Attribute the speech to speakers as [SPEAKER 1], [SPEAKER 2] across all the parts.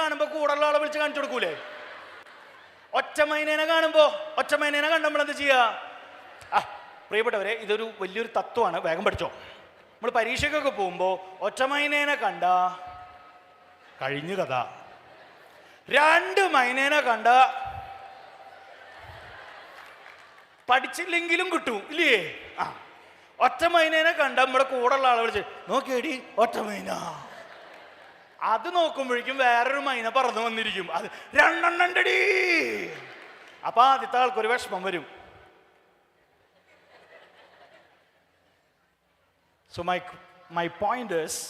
[SPEAKER 1] കാണുമ്പോ കൂടുള്ള ആളെ വിളിച്ച് കാണിച്ചു കൊടുക്കൂലേ? ഒറ്റമൈനേനെ കാണുമ്പോ ഒറ്റമൈനേനെ കണ്ടപ്പോൾ എന്ത് ചെയ്യാ? പ്രിയപ്പെട്ടവരെ, ഇതൊരു വലിയൊരു തത്വമാണ്, വേഗം പഠിച്ചോ. നമ്മൾ പരീക്ഷയ്ക്കൊക്കെ പോകുമ്പോ ഒറ്റമൈനേനെ കണ്ട കഴിഞ്ഞു കഥ. 2 മൈനേനെ കണ്ട പഠിച്ചില്ലെങ്കിലും കിട്ടും ഇല്ലേ? ഒറ്റ മൈനേനെ കണ്ട നമ്മുടെ കൂടെ ഉള്ള ആളെ വിളിച്ച് നോക്കിയടി ഒറ്റ മൈന. അത് നോക്കുമ്പോഴേക്കും വേറൊരു മൈന പറന്നു വന്നിരിക്കും. അത് 2 എണ്ണം ഉണ്ടടി. അപ്പൊ ആദ്യത്തെ ആൾക്കൊരു വിഷമം വരും. So my point is,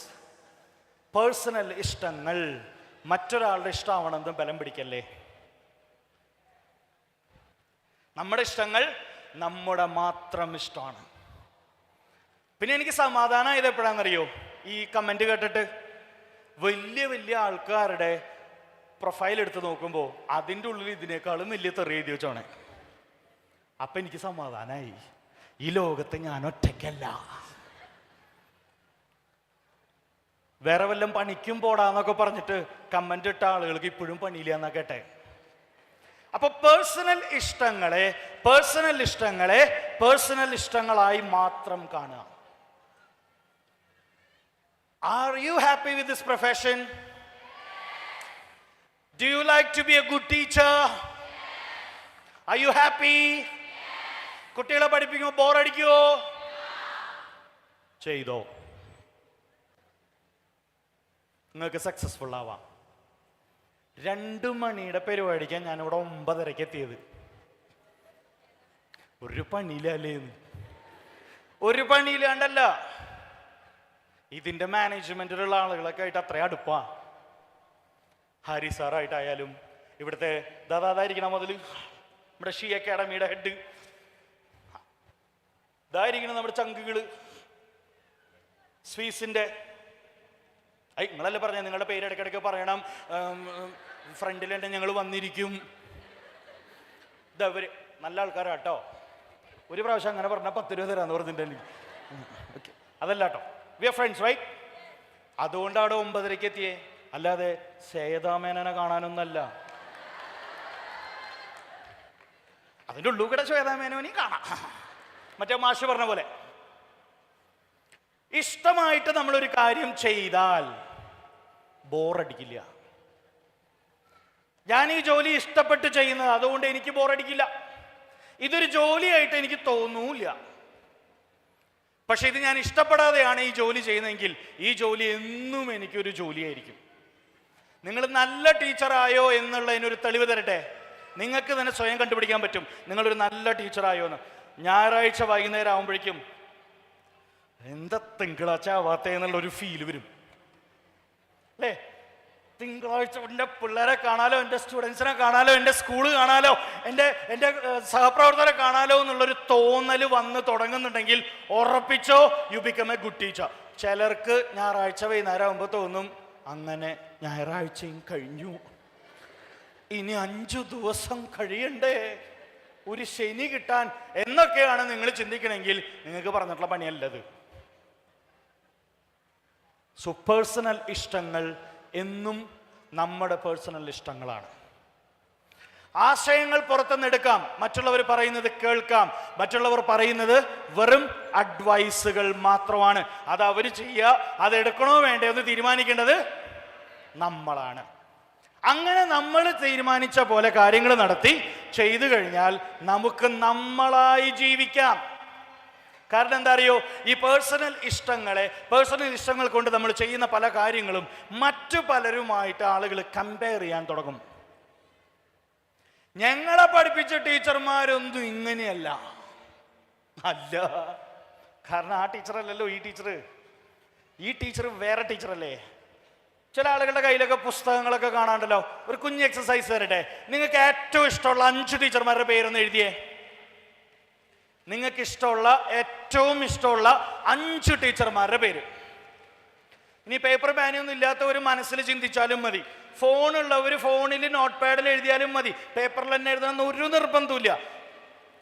[SPEAKER 1] personal ഇഷ്ടങ്ങൾ മറ്റൊരാളുടെ ഇഷ്ടമാവണമെന്ന് ബലം പിടിക്കല്ലേ. നമ്മുടെ ഇഷ്ടങ്ങൾ നമ്മുടെ മാത്രം ഇഷ്ടമാണ്. പിന്നെ എനിക്ക് സമാധാനമായത് എപ്പോഴാണെന്നറിയോ? ഈ കമന്റ് കേട്ടിട്ട് വലിയ വലിയ ആൾക്കാരുടെ പ്രൊഫൈൽ എടുത്ത് നോക്കുമ്പോൾ അതിൻ്റെ ഉള്ളിൽ ഇതിനേക്കാളും വലിയ തെറി എഴുതി വെച്ചാണ്. അപ്പൊ എനിക്ക് സമാധാനമായി, ഈ ലോകത്ത് ഞാൻ ഒറ്റയ്ക്കല്ല. വേറെ വല്ലതും പണിക്കും പോടാന്നൊക്കെ പറഞ്ഞിട്ട് കമന്റ് ഇട്ട ആളുകൾക്ക് ഇപ്പോഴും പണിയില്ല എന്നാ കേട്ടെ. അപ്പൊ പേഴ്സണൽ ഇഷ്ടങ്ങളായി മാത്രം കാണുക. Are you happy with this profession? Do you like to be a good teacher? Are you happy? കുട്ടികളെ പഠിപ്പിക്കുമ്പോൾ ബോറടിക്കുവോ? ചെയ്തോ, നിങ്ങൾക്ക് സക്സസ്ഫുൾ ആവാം. 2 മണിയുടെ പരിപാടിക്കാൻ ഞാനിവിടെ 9:30 എത്തിയത്. ഒരു പണിയിലല്ലേ? ഒരു പണിയിലാണ്ടല്ല, ഇതിന്റെ മാനേജ്മെന്റിലുള്ള ആളുകളൊക്കെ ആയിട്ട് അത്ര അടുപ്പാ. ഹരി സാറായിട്ടായാലും ഇവിടുത്തെ ദാദായിരിക്കണം മുതൽ നമ്മുടെ ഷീ അക്കാഡമിയുടെ ഹെഡ്, ഇതായിരിക്കണം നമ്മുടെ ചങ്കുകള്, സ്വീസിന്റെ. നിങ്ങളല്ലേ പറഞ്ഞ നിങ്ങളുടെ പേര് ഇടയ്ക്കിടയ്ക്ക് പറയണം, ഫ്രണ്ടിൽ തന്നെ ഞങ്ങൾ വന്നിരിക്കും. ഇതവര് നല്ല ആൾക്കാരാട്ടോ. ഒരു പ്രാവശ്യം അങ്ങനെ പറഞ്ഞാൽ 10 രൂപ തരാന്ന് പറഞ്ഞിട്ടുണ്ടെങ്കിൽ ഓക്കെ, അതല്ല കേട്ടോ. We are friends right? അതുകൊണ്ടാണ് 9:30 എത്തിയേ, അല്ലാതെ ശ്വേതാമേനനെ കാണാനൊന്നല്ല. അതിൻ്റെ ഉള്ളൂ കൂടെ ശ്വേതാമേനോനെയും കാണാം. മറ്റേ മാഷ് പറഞ്ഞ പോലെ ഇഷ്ടമായിട്ട് നമ്മളൊരു കാര്യം ചെയ്താൽ ബോറടിക്കില്ല. ഞാൻ ഈ ജോലി ഇഷ്ടപ്പെട്ട് ചെയ്യുന്നത്, അതുകൊണ്ട് എനിക്ക് ബോറടിക്കില്ല. ഇതൊരു ജോലിയായിട്ട് എനിക്ക് തോന്നൂല. പക്ഷെ ഇത് ഞാൻ ഇഷ്ടപ്പെടാതെയാണ് ഈ ജോലി ചെയ്യുന്നതെങ്കിൽ ഈ ജോലി എന്നും എനിക്കൊരു ജോലിയായിരിക്കും. നിങ്ങൾ നല്ല ടീച്ചറായോ എന്നുള്ളതിനൊരു തെളിവ് തരട്ടെ. നിങ്ങൾക്ക് തന്നെ സ്വയം കണ്ടുപിടിക്കാൻ പറ്റും നിങ്ങളൊരു നല്ല ടീച്ചറായോ എന്ന്. ഞായറാഴ്ച വൈകുന്നേരം ആകുമ്പോഴേക്കും എന്താ തിങ്കളാഴ്ച ആവാത്ത എന്നുള്ളൊരു ഫീല് വരും അല്ലേ? തിങ്കളാഴ്ച എൻ്റെ പിള്ളേരെ കാണാലോ, എൻ്റെ സ്റ്റുഡൻസിനെ കാണാലോ, എൻ്റെ സ്കൂള് കാണാലോ, എൻ്റെ സഹപ്രവർത്തകരെ കാണാലോ എന്നുള്ളൊരു തോന്നൽ വന്ന് തുടങ്ങുന്നുണ്ടെങ്കിൽ ഉറപ്പിച്ചോ, you become a good teacher. ചിലർക്ക് ഞായറാഴ്ച വൈകുന്നേരം ആകുമ്പോൾ തോന്നും, അങ്ങനെ ഞായറാഴ്ചയും കഴിഞ്ഞു, ഇനി 5 ദിവസം കഴിയണ്ടേ ഒരു ശനി കിട്ടാൻ എന്നൊക്കെയാണ് നിങ്ങൾ ചിന്തിക്കണമെങ്കിൽ നിങ്ങൾക്ക് പറഞ്ഞിട്ടുള്ള പണിയല്ലത്. സോ പേഴ്സണൽ ഇഷ്ടങ്ങൾ എന്നും നമ്മുടെ പേഴ്സണൽ ഇഷ്ടങ്ങളാണ്. ആശയങ്ങൾ പുറത്തുനിന്ന് എടുക്കാം, മറ്റുള്ളവർ പറയുന്നത് കേൾക്കാം. മറ്റുള്ളവർ പറയുന്നത് വെറും അഡ്വൈസുകൾ മാത്രമാണ്. അത് അവർ ചെയ്യുക, അത് എടുക്കണോ വേണ്ടയോ എന്ന് തീരുമാനിക്കേണ്ടത് നമ്മളാണ്. അങ്ങനെ നമ്മൾ തീരുമാനിച്ച പോലെ കാര്യങ്ങൾ നടത്തി ചെയ്തു കഴിഞ്ഞാൽ നമുക്ക് നമ്മളായി ജീവിക്കാം. കാരണം എന്താ അറിയോ, ഈ പേഴ്സണൽ ഇഷ്ടങ്ങൾ കൊണ്ട് നമ്മൾ ചെയ്യുന്ന പല കാര്യങ്ങളും മറ്റു പലരുമായിട്ട് ആളുകൾ കമ്പയർ ചെയ്യാൻ തുടങ്ങും. ഞങ്ങളെ പഠിപ്പിച്ച ടീച്ചർമാരൊന്നും ഇങ്ങനെയല്ല. അല്ല, കാരണം ആ ടീച്ചറല്ലല്ലോ ഈ ടീച്ചർ വേറെ ടീച്ചറല്ലേ. ചില ആളുകളുടെ കയ്യിലൊക്കെ പുസ്തകങ്ങളൊക്കെ കാണാണ്ടല്ലോ. ഒരു കുഞ്ഞ് എക്സസൈസ് തരട്ടെ. നിങ്ങൾക്ക് ഏറ്റവും ഇഷ്ടമുള്ള 5 ടീച്ചർമാരുടെ പേരൊന്ന് എഴുതിയേ. നിങ്ങൾക്ക് ഏറ്റവും ഇഷ്ടമുള്ള 5 ടീച്ചർമാരുടെ പേര്. ഇനി പേപ്പർ പേനയൊന്നും ഇല്ലാത്തവർ മനസ്സിൽ ചിന്തിച്ചാലും മതി. ഫോണുള്ളവർ ഫോണിൽ നോട്ട് പാഡിൽ എഴുതിയാലും മതി. പേപ്പറിൽ തന്നെ എഴുതണമെന്ന് ഒരു നിർബന്ധമില്ല.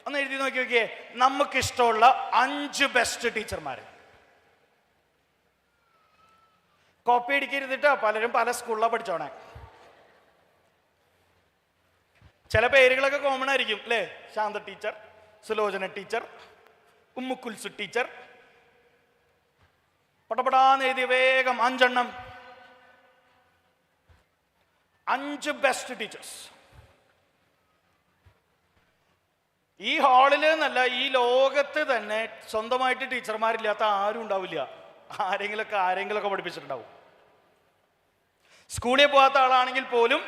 [SPEAKER 1] ഒന്ന് എഴുതി നോക്കിയേ. നമുക്കിഷ്ടമുള്ള 5 ബെസ്റ്റ് ടീച്ചർമാർ. കോപ്പി അടിക്കരുതിട്ടോ, പലരും പല സ്കൂളിലാണ് പഠിച്ചോണേ. ചില പേരുകളൊക്കെ കോമൺ ആയിരിക്കും അല്ലേ? Shantha teacher, Sulochana teacher, Ummukulsu teacher. പടപടാന്ന് എഴുതിയ വേഗം 5 എണ്ണം. 5 ബെസ്റ്റ് ടീച്ചേഴ്സ് ഈ ഹാളിൽ എന്നല്ല, ഈ ലോകത്ത് തന്നെ സ്വന്തമായിട്ട് ടീച്ചർമാരില്ലാത്ത ആരും ഉണ്ടാവില്ല. ആരെങ്കിലൊക്കെ പഠിപ്പിച്ചിട്ടുണ്ടാവും. സ്കൂളിൽ പോകാത്ത ആളാണെങ്കിൽ പോലും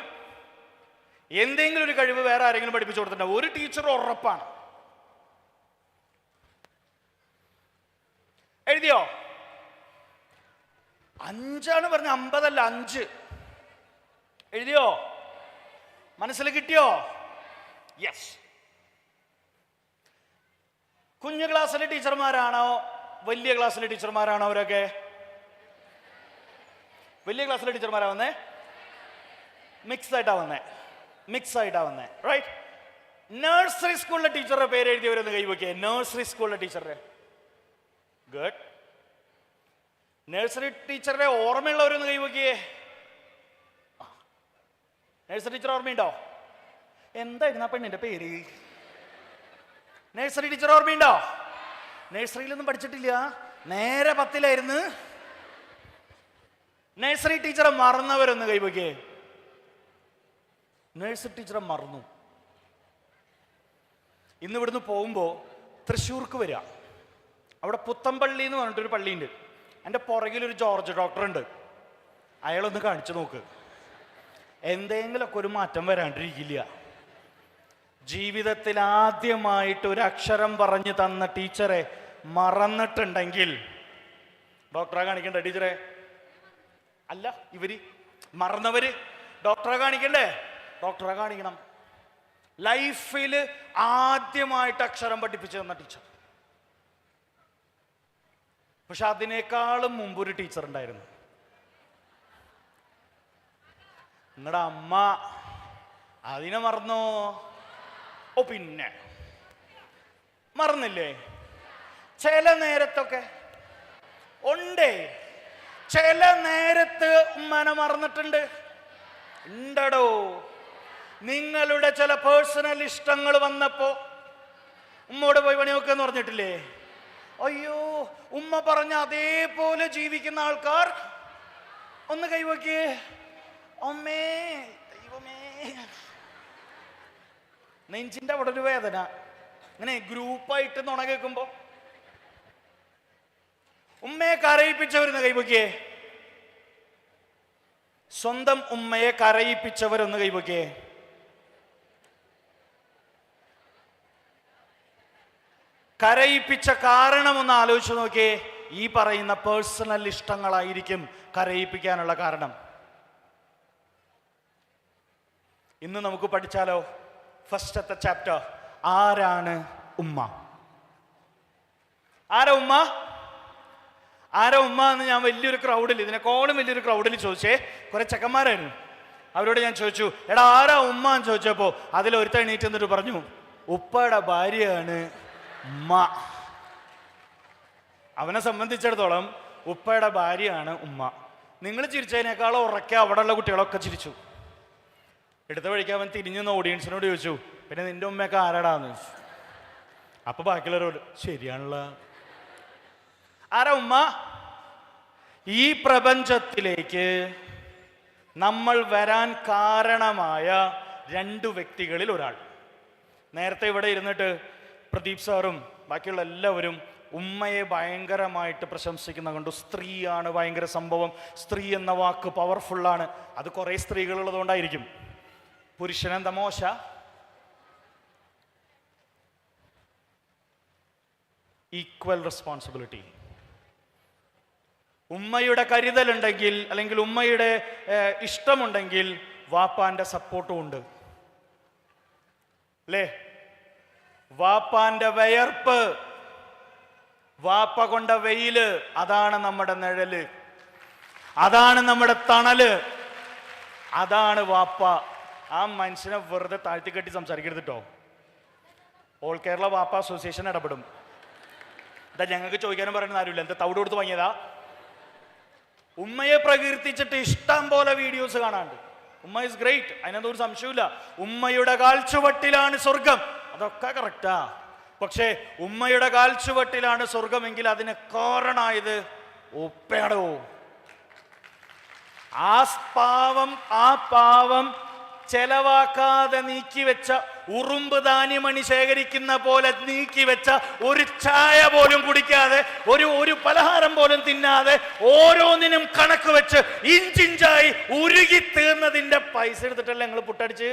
[SPEAKER 1] എന്തെങ്കിലും ഒരു കഴിവ് വേറെ ആരെങ്കിലും പഠിപ്പിച്ചു കൊടുത്തിട്ടുണ്ടാവും. ഒരു ടീച്ചർ ഉറപ്പാണ്. എഴുതിയോ? 5 പറഞ്ഞ 50 അല്ല, 5 എഴുതിയോ? മനസ്സിൽ കിട്ടിയോ? യെസ്. കുഞ്ഞു ക്ലാസ്സിലെ ടീച്ചർമാരാണോ വലിയ ക്ലാസ്സിലെ ടീച്ചർമാരാണോ? അവരൊക്കെ വലിയ ക്ലാസ്സിലെ ടീച്ചർമാരാ വന്നേ? മിക്സ് ആയിട്ടാ വന്നേ. റൈറ്റ്. നഴ്സറി സ്കൂളിലെ ടീച്ചറുടെ പേര് എഴുതിയവരൊന്ന് കൈവയ്ക്കേ. നഴ്സറി സ്കൂളിലെ ടീച്ചറുടെ. ഗുഡ്. നഴ്സറി ടീച്ചറുടെ ഓർമ്മയുള്ളവരൊന്ന് കൈവയ്ക്കേ. നഴ്സറി ടീച്ചർ ഓർമ്മയുണ്ടോ? എന്തായിരുന്നു ആ പെണ്ണിന്റെ പേര്? നഴ്സറി ടീച്ചർ ഓർമ്മയുണ്ടോ? നഴ്സറിയിലൊന്നും പഠിച്ചിട്ടില്ല, നേരെ 10ലായിരുന്നു. നഴ്സറി ടീച്ചറെ മറന്നവരൊന്ന് കൈവയ്ക്കേ. നഴ്സറി ടീച്ചറെ മറന്നു. ഇന്ന് ഇവിടുന്ന് പോകുമ്പോൾ തൃശ്ശൂർക്ക് വരിക. അവിടെ പുത്തമ്പള്ളി എന്ന് പറഞ്ഞിട്ടൊരു പള്ളിയുണ്ട്. എൻ്റെ പുറകിലൊരു ജോർജ് ഡോക്ടറുണ്ട്. അയാളൊന്ന് കാണിച്ചു നോക്ക്. എന്തെങ്കിലുമൊക്കെ ഒരു മാറ്റം വരാണ്ടിരിക്കില്ല. ജീവിതത്തിൽ ആദ്യമായിട്ട് ഒരു അക്ഷരം പറഞ്ഞു തന്ന ടീച്ചറെ മറന്നിട്ടുണ്ടെങ്കിൽ ഡോക്ടറെ കാണിക്കണ്ടേ? ടീച്ചറെ അല്ല, ഇവര് മറന്നവര് ഡോക്ടറെ കാണിക്കണ്ടേ? ഡോക്ടറെ കാണിക്കണം. ലൈഫിൽ ആദ്യമായിട്ട് അക്ഷരം പഠിപ്പിച്ചു തന്ന ടീച്ചർ. പക്ഷെ അതിനേക്കാളും മുമ്പ് ഒരു ടീച്ചർ ഉണ്ടായിരുന്നു. നിങ്ങളുടെ അമ്മ. അതിനെ മറന്നോ? ഓ പിന്നെ മറന്നില്ലേ? ചില നേരത്തൊക്കെ ഉണ്ടേ. ചില നേരത്ത് ഉമ്മനെ മറന്നിട്ടുണ്ട്. ഉണ്ടടോ. നിങ്ങളുടെ ചില പേഴ്സണൽ ഇഷ്ടങ്ങൾ വന്നപ്പോ ഉമ്മയോട് പോയി പണി നോക്കെന്ന് പറഞ്ഞിട്ടില്ലേ? അയ്യോ, ഉമ്മ പറഞ്ഞ അതേപോലെ ജീവിക്കുന്ന ആൾക്കാർ ഒന്ന് കൈവയ്ക്കേ. അമ്മേ, ദൈവമേ, നെഞ്ചിന്റെ അവിടെ ഒരു വേദന. ഇങ്ങനെ ഗ്രൂപ്പായിട്ട് നുണ കേൾക്കുമ്പോ ഉമ്മയെ കരയിപ്പിച്ചവരൊന്ന് കൈവയ്ക്കേ. സ്വന്തം ഉമ്മയെ കരയിപ്പിച്ചവരൊന്ന് കൈവയ്ക്കേ. കരയിപ്പിച്ച കാരണം ഒന്ന് ആലോചിച്ച് നോക്കിയേ. ഈ പറയുന്ന പേഴ്സണൽ ഇഷ്ടങ്ങളായിരിക്കും കരയിപ്പിക്കാനുള്ള കാരണം. ഇന്ന് നമുക്ക് പഠിച്ചാലോ? ഫസ്റ്റത്തെ ചാപ്റ്റർ. ആരാണ് ഉമ്മ? ആരാ ഉമ്മ? ആരാ ഉമ്മ എന്ന് ഞാൻ വലിയൊരു ക്രൗഡിൽ, ഇതിനെക്കാളും വലിയൊരു ക്രൗഡിൽ ചോദിച്ചേ. കുറെ ചെക്കന്മാരായിരുന്നു. അവരോട് ഞാൻ ചോദിച്ചു, എടാ ആരാ ഉമ്മ എന്ന് ചോദിച്ചപ്പോ അതിലൊരുത്ത എണീറ്റ് എന്നിട്ട് പറഞ്ഞു, ഉപ്പയുടെ ഭാര്യയാണ് ഉമ്മ. അവനെ സംബന്ധിച്ചിടത്തോളം ഉപ്പയുടെ ഭാര്യയാണ് ഉമ്മ. നിങ്ങൾ ചിരിച്ചതിനേക്കാളും ഉറക്കെ അവിടെയുള്ള കുട്ടികളൊക്കെ ചിരിച്ചു. എടുത്ത വഴിക്ക് അവൻ തിരിഞ്ഞെന്ന് ഓഡിയൻസിനോട് ചോദിച്ചു, പിന്നെ നിന്റെ ഉമ്മയൊക്കെ ആരാടാന്ന് ചോദിച്ചു. അപ്പൊ ബാക്കിയുള്ളവരോട് ശരിയാണല്ലോ. ആരാ ഉമ്മ? ഈ പ്രപഞ്ചത്തിലേക്ക് നമ്മൾ വരാൻ കാരണമായ 2 വ്യക്തികളിൽ ഒരാൾ. നേരത്തെ ഇവിടെ ഇരുന്നിട്ട് പ്രദീപ് സാറും ബാക്കിയുള്ള എല്ലാവരും ഉമ്മയെ ഭയങ്കരമായിട്ട് പ്രശംസിക്കുന്ന കണ്ടു. സ്ത്രീയാണ് ഭയങ്കര സംഭവം. സ്ത്രീ എന്ന വാക്ക് പവർഫുള്ളാണ്. അത് കുറേ സ്ത്രീകളുള്ളതുകൊണ്ടായിരിക്കും. പുരുഷനെന്താ മോശ? Equal responsibility. ഉമ്മയുടെ കരുതലുണ്ടെങ്കിൽ, അല്ലെങ്കിൽ ഉമ്മയുടെ ഇഷ്ടമുണ്ടെങ്കിൽ വാപ്പാന്റെ സപ്പോർട്ടും ഉണ്ട് അല്ലേ? വാപ്പാന്റെ വയർപ്പ്, വാപ്പ കൊണ്ട വെയില്, അതാണ് നമ്മുടെ നിഴല്, അതാണ് നമ്മുടെ തണല്, അതാണ് വാപ്പ. ആ മനുഷ്യനെ വെറുതെ താഴ്ത്തിക്കെട്ടി സംസാരിക്കരുത് കേട്ടോ. ഓൾ കേരള വാപ്പ അസോസിയേഷൻ ഇടപെടും. എന്താ ഞങ്ങൾക്ക് ചോദിക്കാനും പറയുന്ന ആരുമില്ല. എന്താ തവിട് കൊടുത്ത് വാങ്ങിയതാ? ഉമ്മയെ പ്രകീർത്തിച്ചിട്ട് ഇഷ്ടം പോലെ വീഡിയോസ് കാണാണ്ട്. ഉമ്മ ഇസ് ഗ്രേറ്റ്, അതിനകത്ത് ഒരു സംശയമില്ല. ഉമ്മയുടെ കാൽച്ചുവട്ടിലാണ് സ്വർഗം, അതൊക്കെ കറക്റ്റാ. പക്ഷേ ഉമ്മയുടെ കാൽച്ചുവട്ടിലാണ് സ്വർഗമെങ്കിൽ അതിന് കാരണമായത് ഉപ്പയാടോ. ആ പാവം ചെലവാക്കാതെ നീക്കിവെച്ച, ഉറുമ്പ് ധാന്യമണി ശേഖരിക്കുന്ന പോലെ നീക്കിവെച്ച ഒരു ചായ പോലും കുടിക്കാതെ, ഒരു പലഹാരം പോലും തിന്നാതെ, ഓരോന്നിനും കണക്ക് വെച്ച് ഇഞ്ചിഞ്ചായി ഉരുകി തീർന്നതിന്റെ പൈസ എടുത്തിട്ടല്ലേ ഞങ്ങൾ പുട്ടടിച്ച്